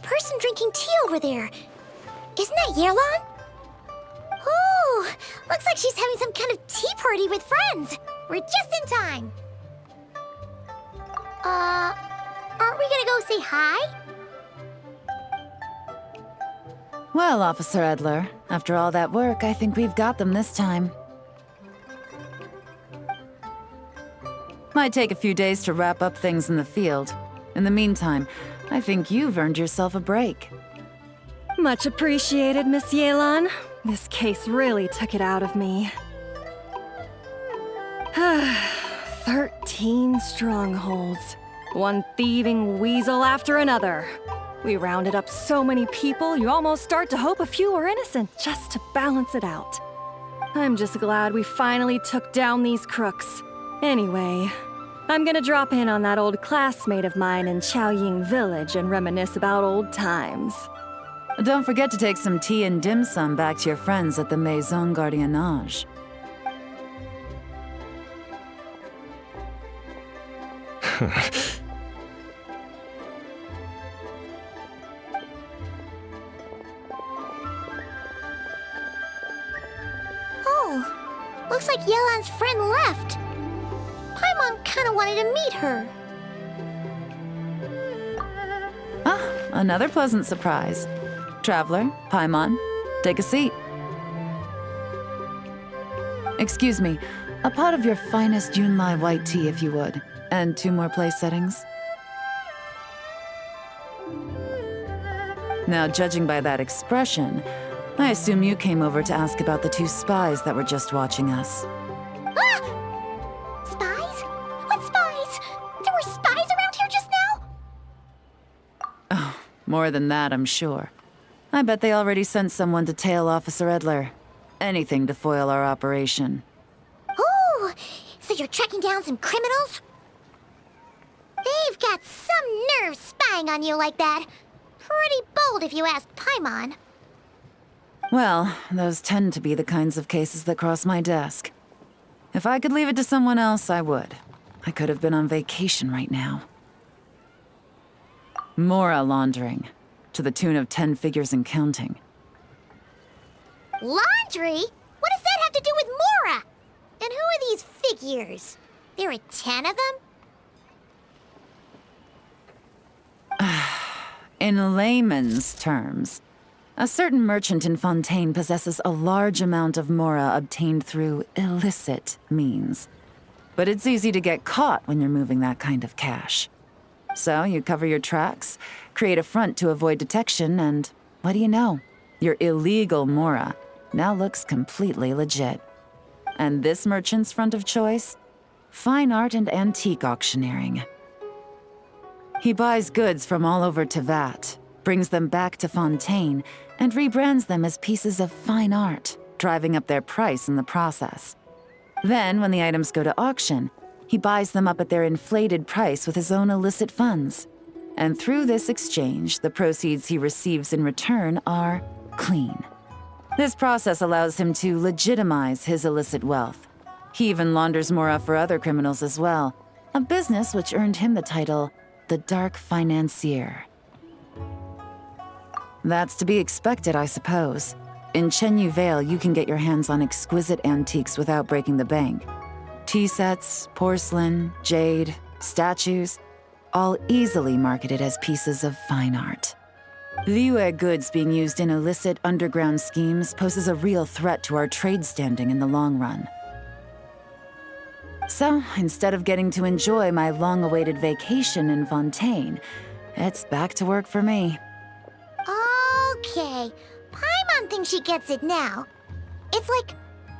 person drinking tea over there. Isn't that Yelan? Oh, looks like she's having some kind of tea party with friends. We're just in time. Aren't we gonna go say hi? Well, Officer Edler, after all that work, I think we've got them this time. Might take a few days to wrap up things in the field. In the meantime, I think you've earned yourself a break. Much appreciated, Miss Yelan. This case really took it out of me. 13 strongholds. One thieving weasel after another. We rounded up so many people, you almost start to hope a few were innocent, just to balance it out. I'm just glad we finally took down these crooks. Anyway, I'm gonna drop in on that old classmate of mine in Chaoying Village and reminisce about old times. Don't forget to take some tea and dim sum back to your friends at the Maison Gardiennage. Oh, looks like Yelan's friend left. Paimon kinda wanted to meet her. Ah, another pleasant surprise. Traveler, Paimon, take a seat. Excuse me, a pot of your finest Yunlai white tea if you would, and 2 more place settings. Now, judging by that expression, I assume you came over to ask about the 2 spies that were just watching us. Ah! Spies? What spies? There were spies around here just now? Oh, more than that, I'm sure. I bet they already sent someone to tail Officer Edler. Anything to foil our operation. Oh, so you're tracking down some criminals? They've got some nerve spying on you like that. Pretty bold if you ask Paimon. Well, those tend to be the kinds of cases that cross my desk. If I could leave it to someone else, I would. I could have been on vacation right now. Mora laundering, to the tune of 10 figures and counting. Laundry? What does that have to do with Mora? And who are these figures? There are 10 of them? In layman's terms, a certain merchant in Fontaine possesses a large amount of Mora obtained through illicit means. But it's easy to get caught when you're moving that kind of cash. So you cover your tracks, create a front to avoid detection, and what do you know? Your illegal Mora now looks completely legit. And this merchant's front of choice? Fine art and antique auctioneering. He buys goods from all over Tevat, brings them back to Fontaine, and rebrands them as pieces of fine art, driving up their price in the process. Then, when the items go to auction, he buys them up at their inflated price with his own illicit funds. And through this exchange, the proceeds he receives in return are clean. This process allows him to legitimize his illicit wealth. He even launders Mora for other criminals as well, a business which earned him the title the Dark Financier. That's to be expected, I suppose. In Chenyu Vale, you can get your hands on exquisite antiques without breaking the bank. Tea sets, porcelain, jade, statues, all easily marketed as pieces of fine art. Liyue goods being used in illicit underground schemes poses a real threat to our trade standing in the long run. So, instead of getting to enjoy my long-awaited vacation in Fontaine, it's back to work for me. Okay, Paimon thinks she gets it now. It's like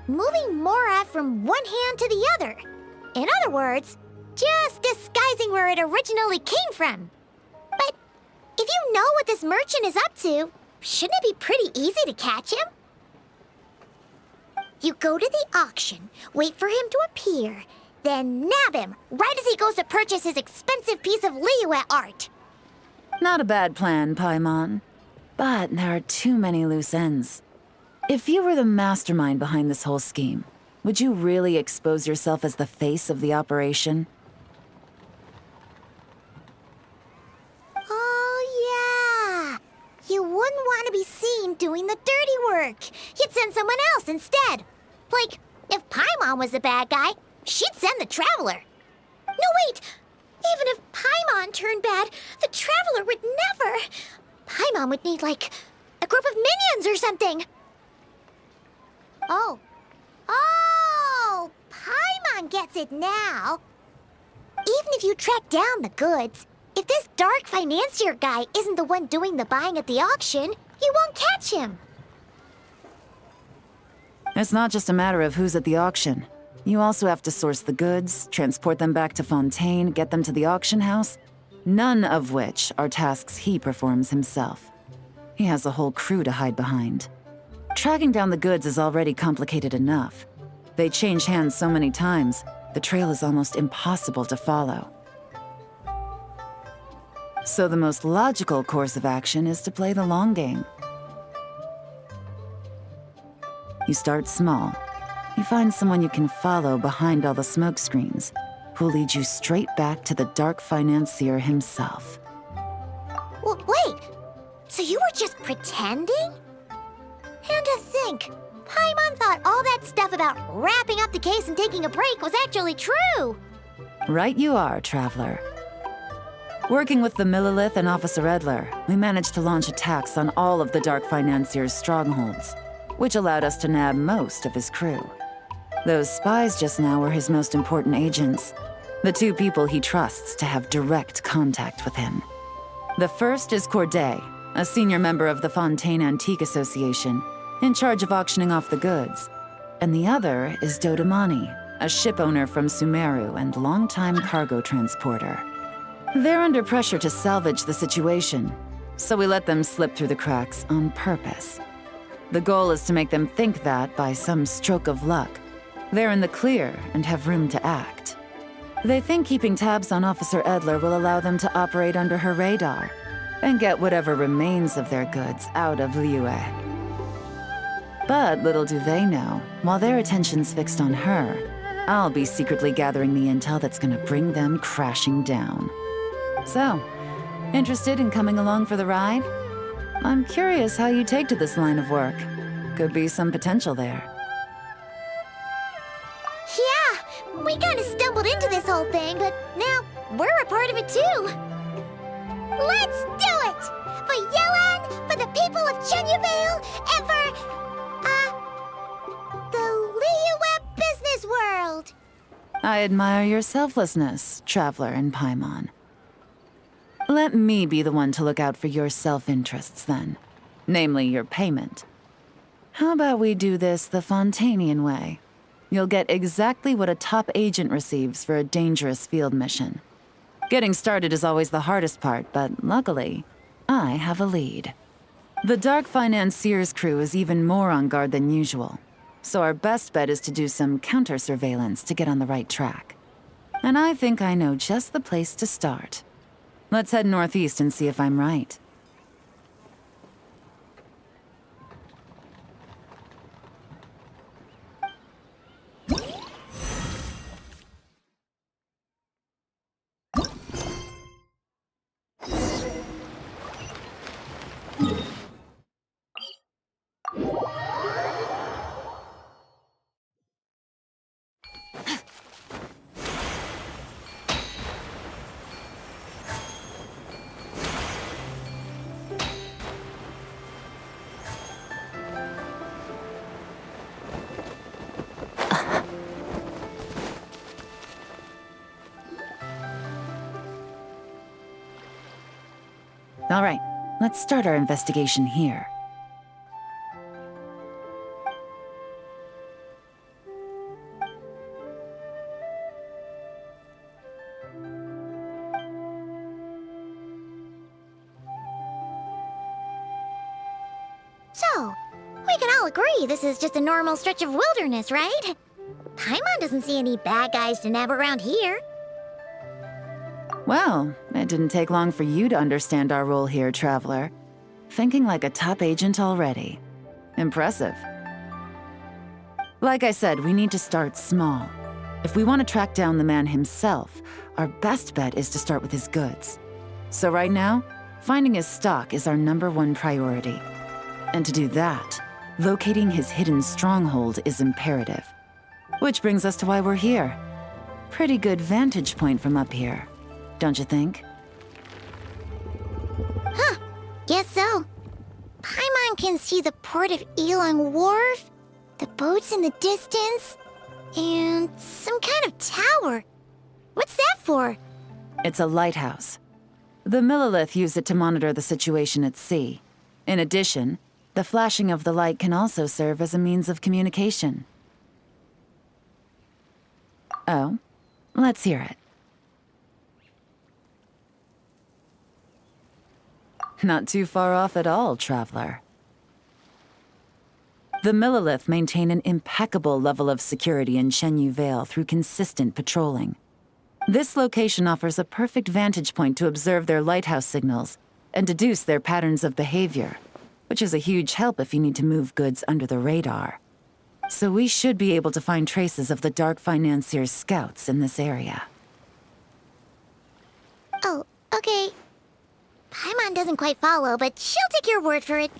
moving Mora from one hand to the other. In other words, just disguising where it originally came from. But if you know what this merchant is up to, shouldn't it be pretty easy to catch him? You go to the auction, wait for him to appear, then nab him right as he goes to purchase his expensive piece of Liyue art. Not a bad plan, Paimon. But there are too many loose ends. If you were the mastermind behind this whole scheme, would you really expose yourself as the face of the operation? Oh, yeah. doing the dirty work. He'd send someone else instead. Like, if Paimon was the bad guy, she'd send the Traveler. No, wait! Even if Paimon turned bad, the Traveler would never. Paimon would need, like, a group of minions or something. Oh. Oh! Paimon gets it now. Even if you track down the goods, if this dark financier guy isn't the one doing the buying at the auction, you won't catch him. It's not just a matter of who's at the auction. You also have to source the goods, transport them back to Fontaine, get them to the auction house, none of which are tasks he performs himself. He has a whole crew to hide behind. Tracking down the goods is already complicated enough. They change hands so many times, the trail is almost impossible to follow. So the most logical course of action is to play the long game. You start small. You find someone you can follow behind all the smoke screens, who'll lead you straight back to the dark financier himself. Well, wait, so you were just pretending? And to think, Paimon thought all that stuff about wrapping up the case and taking a break was actually true. Right you are, Traveler. Working with the Millilith and Officer Edler, we managed to launch attacks on all of the Dark Financier's strongholds, which allowed us to nab most of his crew. Those spies just now were his most important agents, the two people he trusts to have direct contact with him. The first is Corday, a senior member of the Fontaine Antique Association, in charge of auctioning off the goods. And the other is Dodamani, a ship owner from Sumeru and longtime cargo transporter. They're under pressure to salvage the situation, so we let them slip through the cracks on purpose. The goal is to make them think that, by some stroke of luck, they're in the clear and have room to act. They think keeping tabs on Officer Edler will allow them to operate under her radar and get whatever remains of their goods out of Liyue. But little do they know, while their attention's fixed on her, I'll be secretly gathering the intel that's gonna bring them crashing down. So, interested in coming along for the ride? I'm curious how you take to this line of work. Could be some potential there. Yeah, we kind of stumbled into this whole thing, but now we're a part of it too. Let's do it! For Yelan, for the people of Chenyavale, and for, the Liyue business world! I admire your selflessness, Traveler and Paimon. Let me be the one to look out for your self-interests, then. Namely, your payment. How about we do this the Fontainian way? You'll get exactly what a top agent receives for a dangerous field mission. Getting started is always the hardest part, but luckily, I have a lead. The Dark Financier's crew is even more on guard than usual, so our best bet is to do some counter-surveillance to get on the right track. And I think I know just the place to start. Let's head northeast and see if I'm right. All right, let's start our investigation here. So, we can all agree this is just a normal stretch of wilderness, right? Paimon doesn't see any bad guys to nab around here. Well, it didn't take long for you to understand our role here, Traveler. Thinking like a top agent already. Impressive. Like I said, we need to start small. If we want to track down the man himself, our best bet is to start with his goods. So right now, finding his stock is our #1 priority. And to do that, locating his hidden stronghold is imperative. Which brings us to why we're here. Pretty good vantage point from up here, don't you think? Huh, guess so. Paimon can see the port of Elon Wharf, the boats in the distance, and some kind of tower. What's that for? It's a lighthouse. The Millilith use it to monitor the situation at sea. In addition, the flashing of the light can also serve as a means of communication. Oh, let's hear it. Not too far off at all, traveler. The Millilith maintain an impeccable level of security in Shenyu Vale through consistent patrolling. This location offers a perfect vantage point to observe their lighthouse signals and deduce their patterns of behavior, which is a huge help if you need to move goods under the radar. So we should be able to find traces of the Dark Financier's scouts in this area. Oh, okay. Paimon doesn't quite follow, but she'll take your word for it.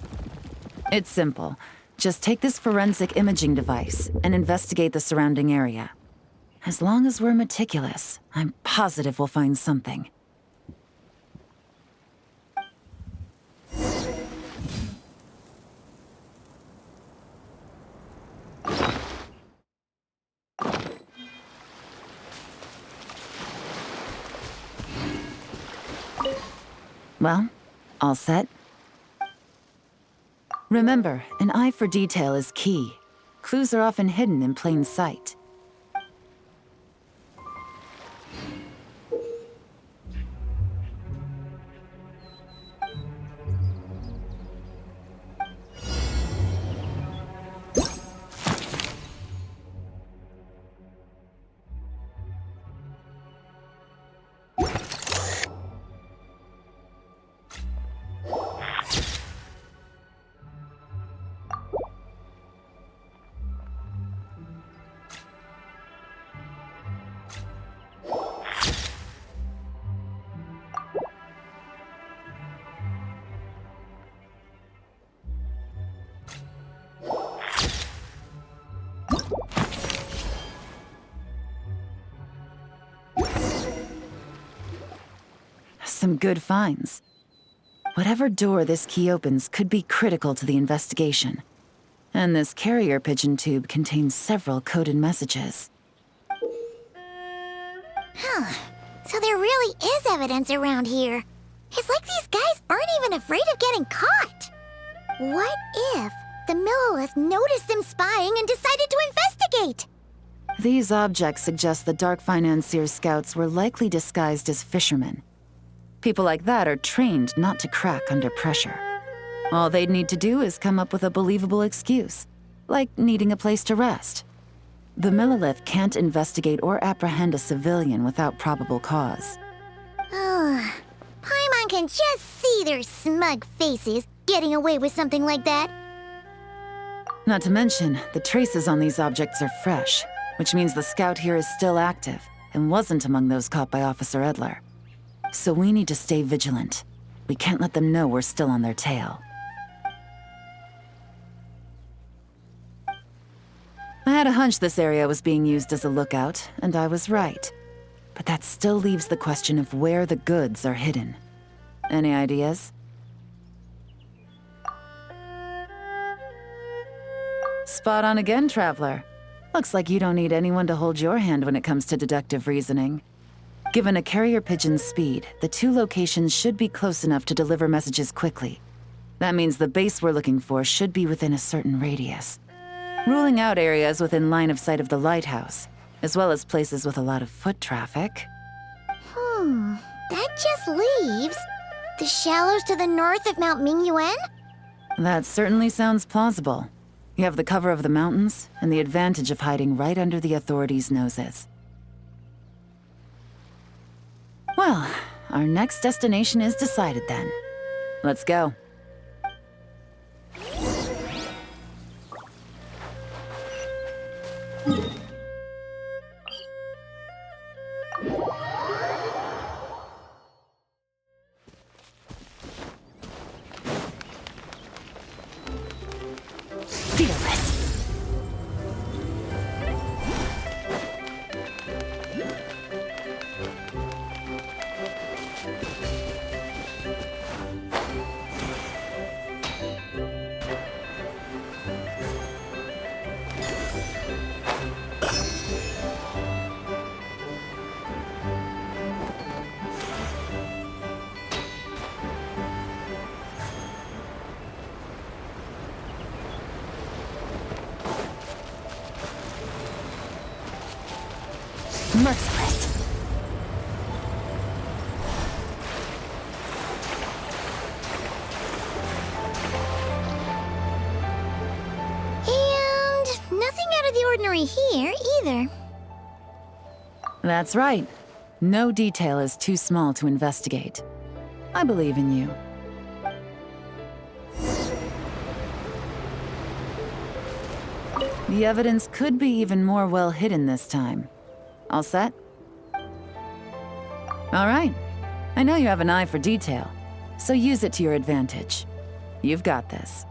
It's simple. Just take this forensic imaging device and investigate the surrounding area. As long as we're meticulous, I'm positive we'll find something. Well, all set? Remember, an eye for detail is key. Clues are often hidden in plain sight. Some good finds. Whatever door this key opens could be critical to the investigation. And this carrier pigeon tube contains several coded messages. Huh. So there really is evidence around here. It's like these guys aren't even afraid of getting caught. What if the Millilith noticed them spying and decided to investigate? These objects suggest the Dark Financier's scouts were likely disguised as fishermen. People like that are trained not to crack under pressure. All they'd need to do is come up with a believable excuse, like needing a place to rest. The Millilith can't investigate or apprehend a civilian without probable cause. Ugh. Paimon can just see their smug faces getting away with something like that. Not to mention, the traces on these objects are fresh, which means the scout here is still active and wasn't among those caught by Officer Edler. So we need to stay vigilant. We can't let them know we're still on their tail. I had a hunch this area was being used as a lookout, and I was right. But that still leaves the question of where the goods are hidden. Any ideas? Spot on again, Traveler. Looks like you don't need anyone to hold your hand when it comes to deductive reasoning. Given a carrier pigeon's speed, the two locations should be close enough to deliver messages quickly. That means the base we're looking for should be within a certain radius. Ruling out areas within line of sight of the lighthouse, as well as places with a lot of foot traffic. That just leaves the shallows to the north of Mount Mingyuan? That certainly sounds plausible. You have the cover of the mountains, and the advantage of hiding right under the authorities' noses. Well, our next destination is decided then. Let's go. fearless. Merciless. And nothing out of the ordinary here, either. That's right. No detail is too small to investigate. I believe in you. The evidence could be even more well hidden this time. All set? All right. I know you have an eye for detail, so use it to your advantage. You've got this.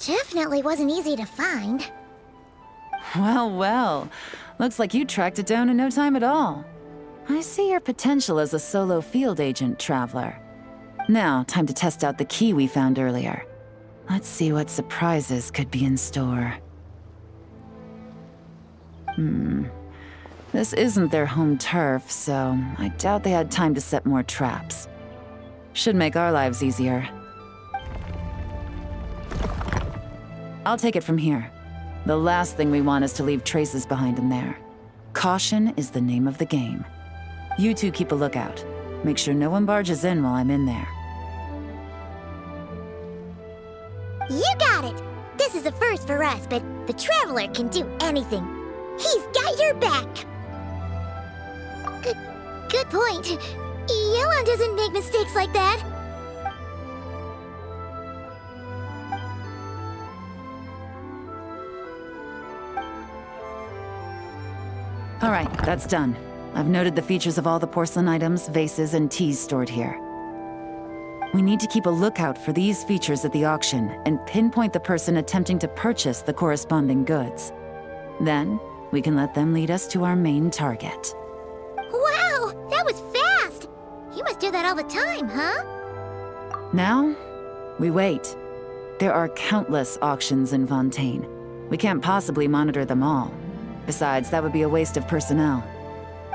Definitely wasn't easy to find. Well, well. Looks like you tracked it down in no time at all. I see your potential as a solo field agent, Traveler. Now, time to test out the key we found earlier. Let's see what surprises could be in store. This isn't their home turf, so I doubt they had time to set more traps. Should make our lives easier. I'll take it from here. The last thing we want is to leave traces behind in there. Caution is the name of the game. You two keep a lookout. Make sure no one barges in while I'm in there. You got it! This is a first for us, but the Traveler can do anything. He's got your back! Good point. Yelan doesn't make mistakes like that. All right, that's done. I've noted the features of all the porcelain items, vases, and teas stored here. We need to keep a lookout for these features at the auction and pinpoint the person attempting to purchase the corresponding goods. Then, we can let them lead us to our main target. Wow, that was fast! You must do that all the time, huh? Now, we wait. There are countless auctions in Fontaine. We can't possibly monitor them all. Besides, that would be a waste of personnel.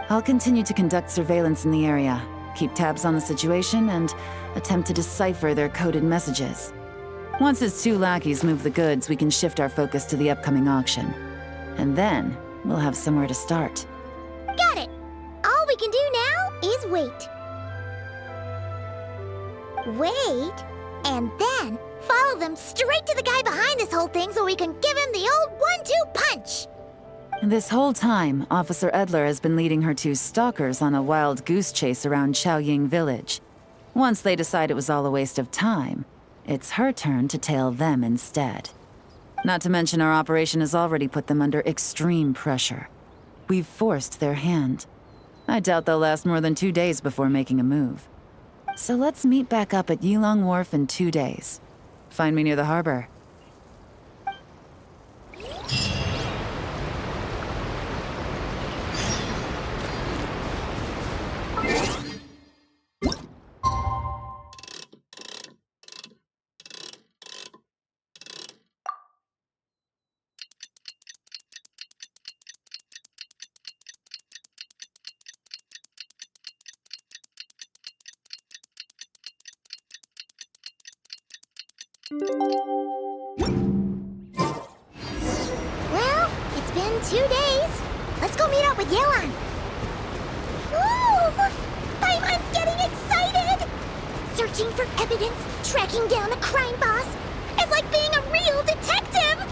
I'll continue to conduct surveillance in the area, keep tabs on the situation, and attempt to decipher their coded messages. Once his 2 lackeys move the goods, we can shift our focus to the upcoming auction. And then, we'll have somewhere to start. Got it! All we can do now is wait. Wait, and then follow them straight to the guy behind this whole thing so we can give him the old 1-2 punch! This whole time, Officer Edler has been leading her 2 stalkers on a wild goose chase around Chaoying Village. Once they decide it was all a waste of time, it's her turn to tail them instead. Not to mention our operation has already put them under extreme pressure. We've forced their hand. I doubt they'll last more than 2 days before making a move. So let's meet back up at Yilong Wharf in 2 days. Find me near the harbor. Well, it's been 2 days. Let's go meet up with Yelan. Ooh! Paimon's getting excited! Searching for evidence, tracking down a crime boss. It's like being a real detective!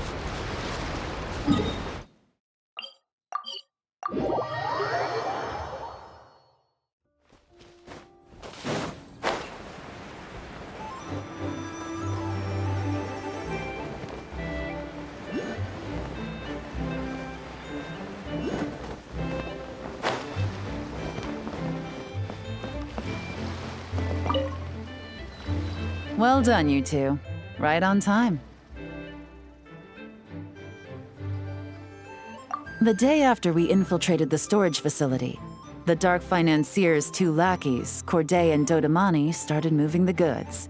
Well done, you 2. Right on time. The day after we infiltrated the storage facility, the Dark Financier's 2 lackeys, Corday and Dodamani, started moving the goods.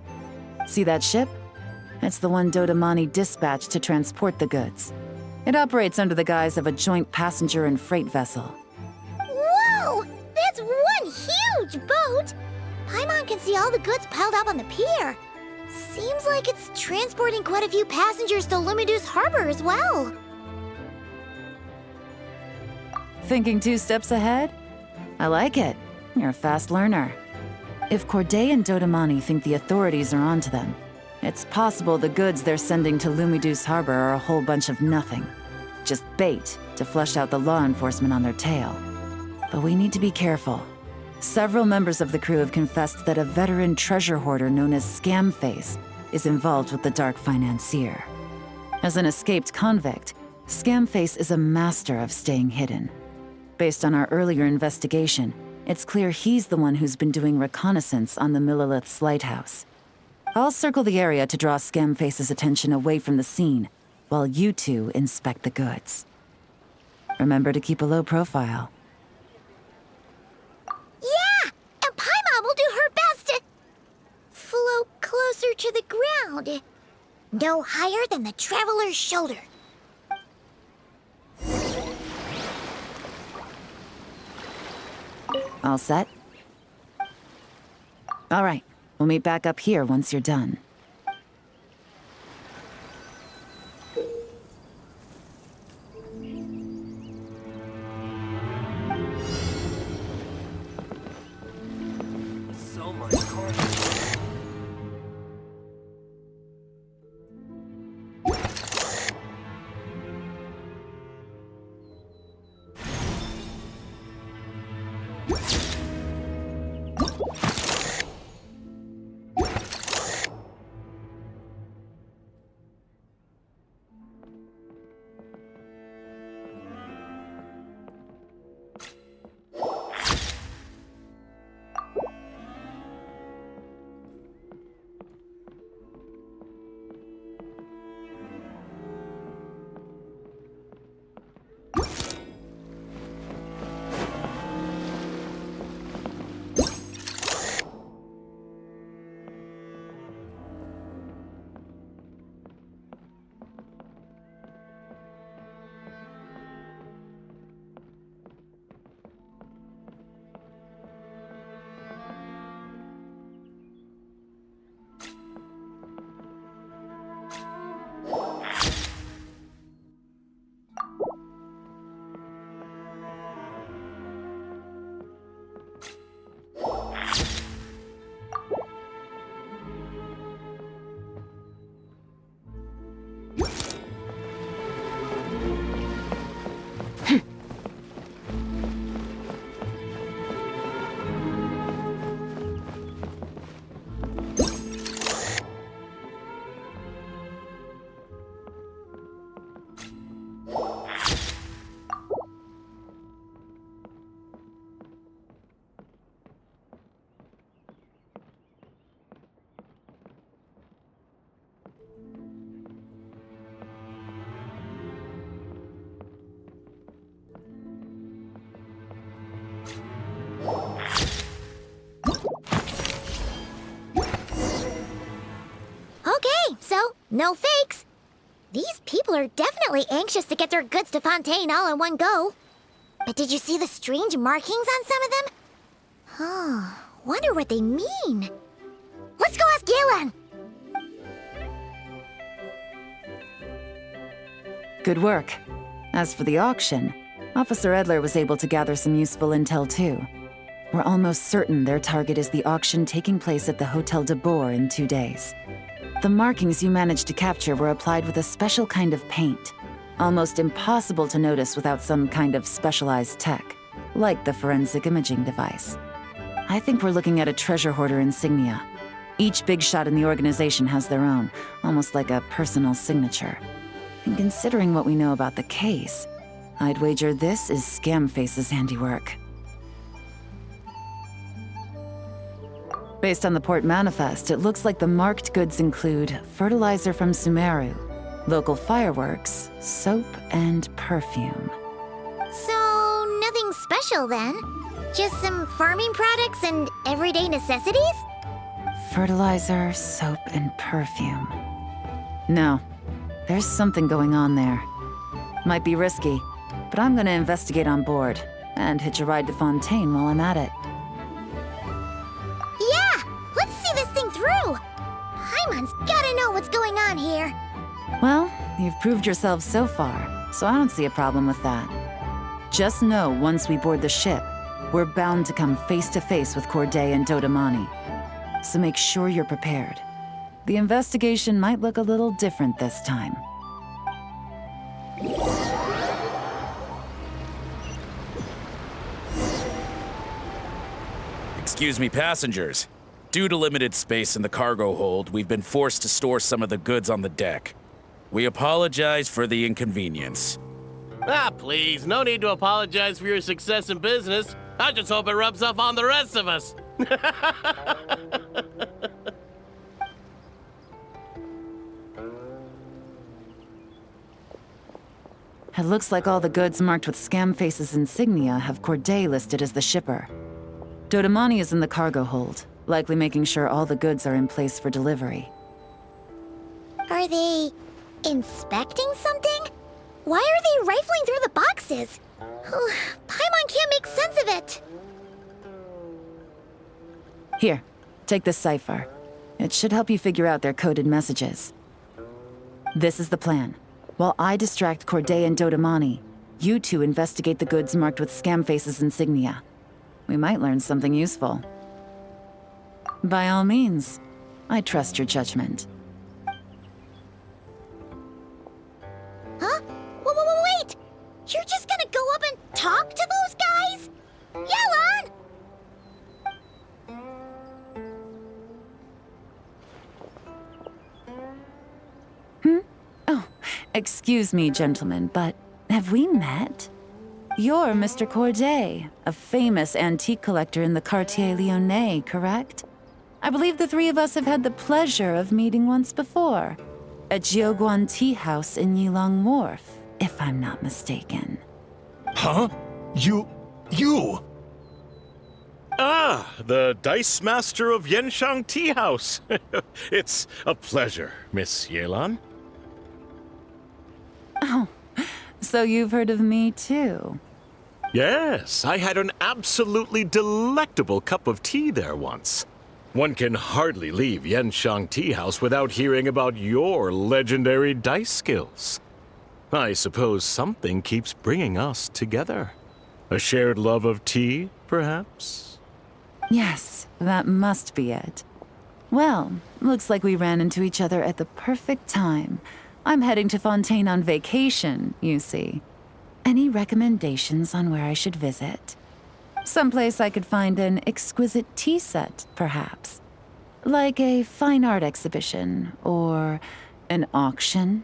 See that ship? It's the one Dodamani dispatched to transport the goods. It operates under the guise of a joint passenger and freight vessel. Whoa! That's one huge boat! Paimon can see all the goods piled up on the pier. Seems like it's transporting quite a few passengers to Lumidus Harbor as well. Thinking 2 steps ahead? I like it. You're a fast learner. If Corday and Dodamani think the authorities are onto them, it's possible the goods they're sending to Lumidus Harbor are a whole bunch of nothing. Just bait to flush out the law enforcement on their tail. But we need to be careful. Several members of the crew have confessed that a veteran treasure hoarder known as Scamface is involved with the Dark Financier. As an escaped convict, Scamface is a master of staying hidden. Based on our earlier investigation, it's clear he's the one who's been doing reconnaissance on the Millilith's lighthouse. I'll circle the area to draw Scamface's attention away from the scene, while you 2 inspect the goods. Remember to keep a low profile. Yeah! And Paimon will do her best to float closer to the ground. No higher than the traveler's shoulder. All set? All right, we'll meet back up here once you're done. So much cargo. No fakes. These people are definitely anxious to get their goods to Fontaine all in one go. But did you see the strange markings on some of them? Oh, wonder what they mean. Let's go ask Yelan! Good work. As for the auction, Officer Edler was able to gather some useful intel too. We're almost certain their target is the auction taking place at the Hotel de Boer in 2 days. The markings you managed to capture were applied with a special kind of paint, almost impossible to notice without some kind of specialized tech, like the forensic imaging device. I think we're looking at a treasure hoarder insignia. Each big shot in the organization has their own, almost like a personal signature. And considering what we know about the case, I'd wager this is Scamface's handiwork. Based on the port manifest, it looks like the marked goods include fertilizer from Sumeru, local fireworks, soap, and perfume. So, nothing special then? Just some farming products and everyday necessities? Fertilizer, soap, and perfume. No, there's something going on there. Might be risky, but I'm gonna investigate on board and hitch a ride to Fontaine while I'm at it. Yeah! Let's see this thing through! Paimon's gotta know what's going on here. Well, you've proved yourself so far, so I don't see a problem with that. Just know once we board the ship, we're bound to come face to face with Corday and Dodamani. So make sure you're prepared. The investigation might look a little different this time. Excuse me, passengers. Due to limited space in the cargo hold, we've been forced to store some of the goods on the deck. We apologize for the inconvenience. Ah, please, no need to apologize for your success in business. I just hope it rubs off on the rest of us. It looks like all the goods marked with Scamface's insignia have Corday listed as the shipper. Dodamani is in the cargo hold, likely making sure all the goods are in place for delivery. Are they inspecting something? Why are they rifling through the boxes? Paimon can't make sense of it. Here, take this cipher. It should help you figure out their coded messages. This is the plan. While I distract Corday and Dodamani, you two investigate the goods marked with Scamface's insignia. We might learn something useful. By all means, I trust your judgment. Huh? Wait! You're just gonna go up and talk to those guys? Yelan! Oh, excuse me, gentlemen, but have we met? You're Mr. Corday, a famous antique collector in the Quartier Lyonnais, correct? I believe the three of us have had the pleasure of meeting once before, at Jiuguan Tea House in Yilong Wharf, if I'm not mistaken. Huh? You... Ah, the Dice Master of Yenshang Tea House. It's a pleasure, Miss Yelan. Oh, so you've heard of me too? Yes, I had an absolutely delectable cup of tea there once. One can hardly leave Yenshang Tea House without hearing about your legendary dice skills. I suppose something keeps bringing us together. A shared love of tea, perhaps? Yes, that must be it. Well, looks like we ran into each other at the perfect time. I'm heading to Fontaine on vacation, you see. Any recommendations on where I should visit? Someplace I could find an exquisite tea set, perhaps. Like a fine art exhibition, or an auction.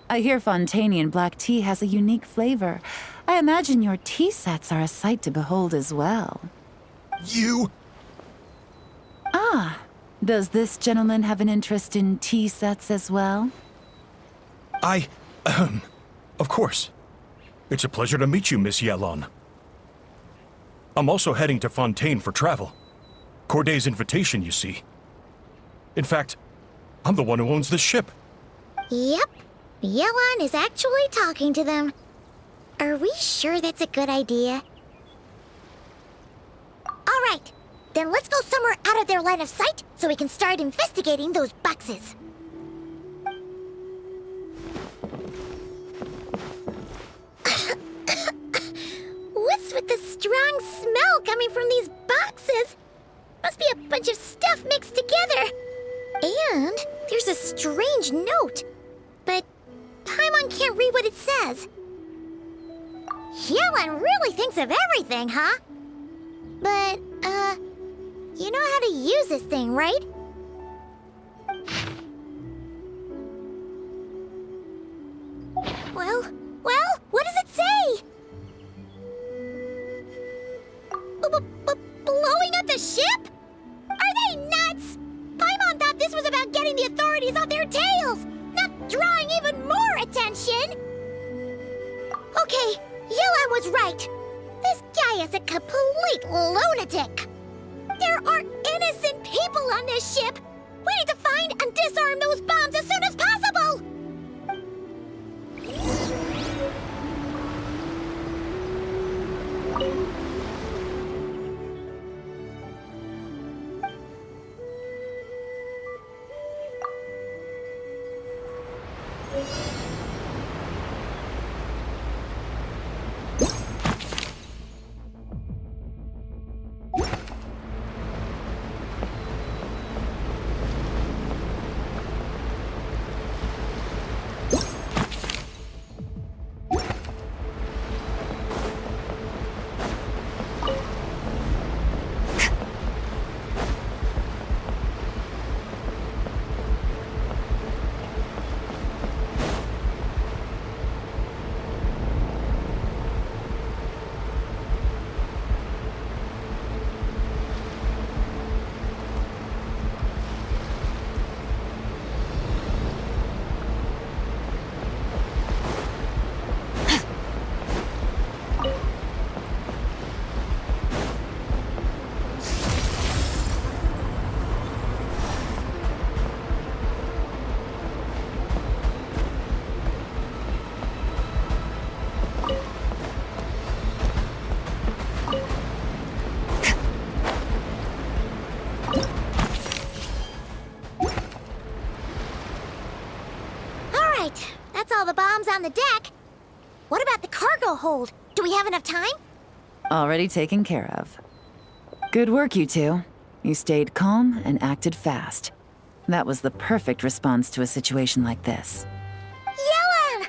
I hear Fontainian black tea has a unique flavor. I imagine your tea sets are a sight to behold as well. You... Ah, does this gentleman have an interest in tea sets as well? Of course. It's a pleasure to meet you, Miss Yelan. I'm also heading to Fontaine for travel. Corday's invitation, you see. In fact, I'm the one who owns the ship. Yep, Yelan is actually talking to them. Are we sure that's a good idea? All right, then let's go somewhere out of their line of sight so we can start investigating those boxes. What's with the strong smell coming from these boxes? Must be a bunch of stuff mixed together. And there's a strange note, but Paimon can't read what it says. Yelan really thinks of everything, huh? But, you know how to use this thing, right? Well, what does it say? Blowing up the ship? Are they nuts? Paimon thought this was about getting the authorities on their tails, not drawing even more attention. Okay, Yelan was right. This guy is a complete lunatic. There are innocent people on this ship. We need to find and disarm those bombs as soon as possible. That's all the bombs on the deck. What about the cargo hold? Do we have enough time? Already taken care of. Good work, you two. You stayed calm and acted fast. That was the perfect response to a situation like this. Yelan!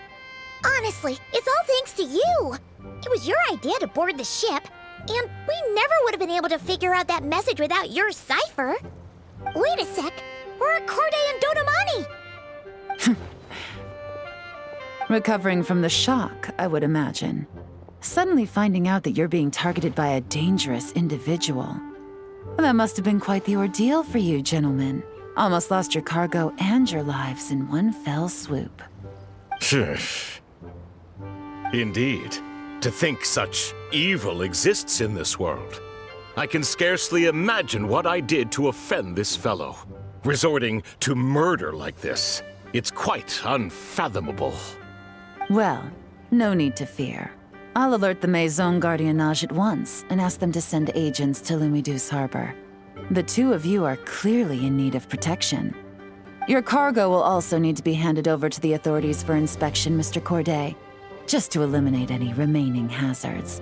Honestly, it's all thanks to you. It was your idea to board the ship, and we never would have been able to figure out that message without your cipher. Wait a sec. We're at Corday and Dodamani. Recovering from the shock, I would imagine. Suddenly finding out that you're being targeted by a dangerous individual. That must have been quite the ordeal for you, gentlemen. Almost lost your cargo and your lives in one fell swoop. Indeed. To think such evil exists in this world. I can scarcely imagine what I did to offend this fellow. Resorting to murder like this. It's quite unfathomable. Well, no need to fear. I'll alert the Maison Gardiennage at once and ask them to send agents to Lumidus Harbor. The two of you are clearly in need of protection. Your cargo will also need to be handed over to the authorities for inspection, Mr. Corday, just to eliminate any remaining hazards.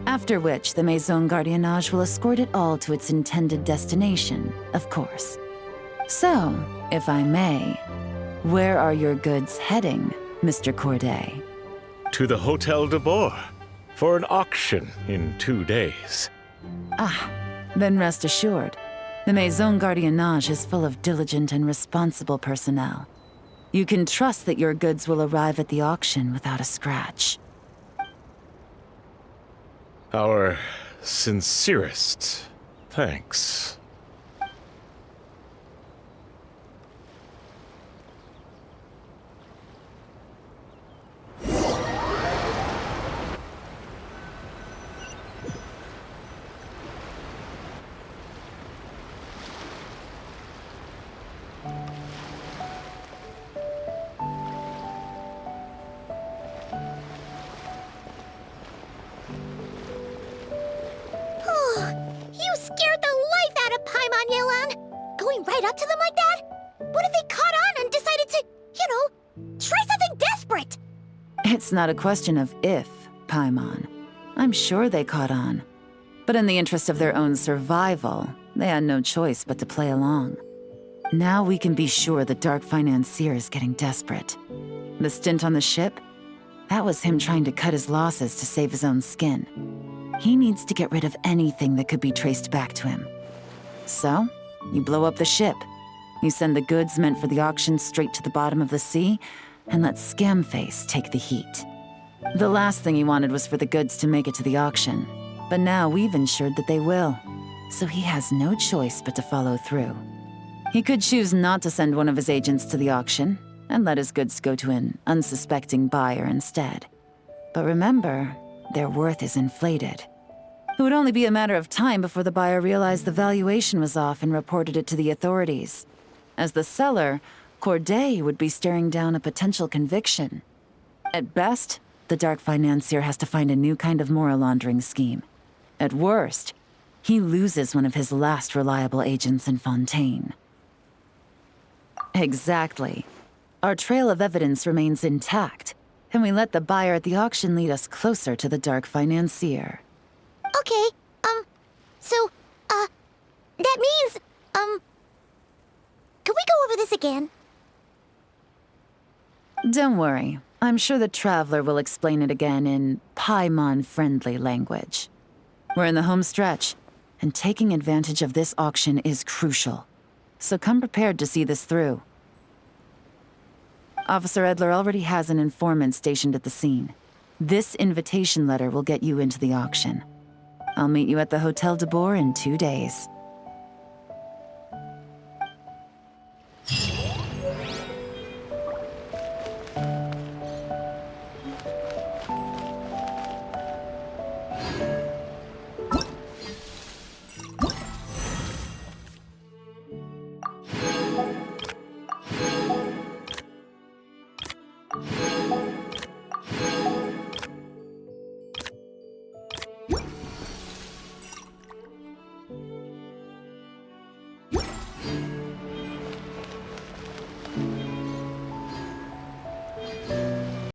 After which, the Maison Gardiennage will escort it all to its intended destination, of course. So, if I may, where are your goods heading, Mr. Corday? To the Hotel de Boer for an auction in 2 days. Ah, then rest assured. The Maison Gardiennage is full of diligent and responsible personnel. You can trust that your goods will arrive at the auction without a scratch. Our sincerest thanks. going right up to them like that? What if they caught on and decided to, try something desperate? It's not a question of if, Paimon. I'm sure they caught on. But in the interest of their own survival, they had no choice but to play along. Now we can be sure the Dark Financier is getting desperate. The stint on the ship? That was him trying to cut his losses to save his own skin. He needs to get rid of anything that could be traced back to him. So, you blow up the ship. You send the goods meant for the auction straight to the bottom of the sea, and let Scamface take the heat. The last thing he wanted was for the goods to make it to the auction, but now we've ensured that they will, so he has no choice but to follow through. He could choose not to send one of his agents to the auction, and let his goods go to an unsuspecting buyer instead. But remember, their worth is inflated. It would only be a matter of time before the buyer realized the valuation was off and reported it to the authorities. As the seller, Corday would be staring down a potential conviction. At best, the Dark Financier has to find a new kind of moral laundering scheme. At worst, he loses one of his last reliable agents in Fontaine. Exactly. Our trail of evidence remains intact, and we let the buyer at the auction lead us closer to the Dark Financier. Okay, that means, can we go over this again? Don't worry. I'm sure the Traveler will explain it again in Paimon-friendly language. We're in the home stretch, and taking advantage of this auction is crucial. So come prepared to see this through. Officer Edler already has an informant stationed at the scene. This invitation letter will get you into the auction. I'll meet you at the Hotel de Boer in 2 days.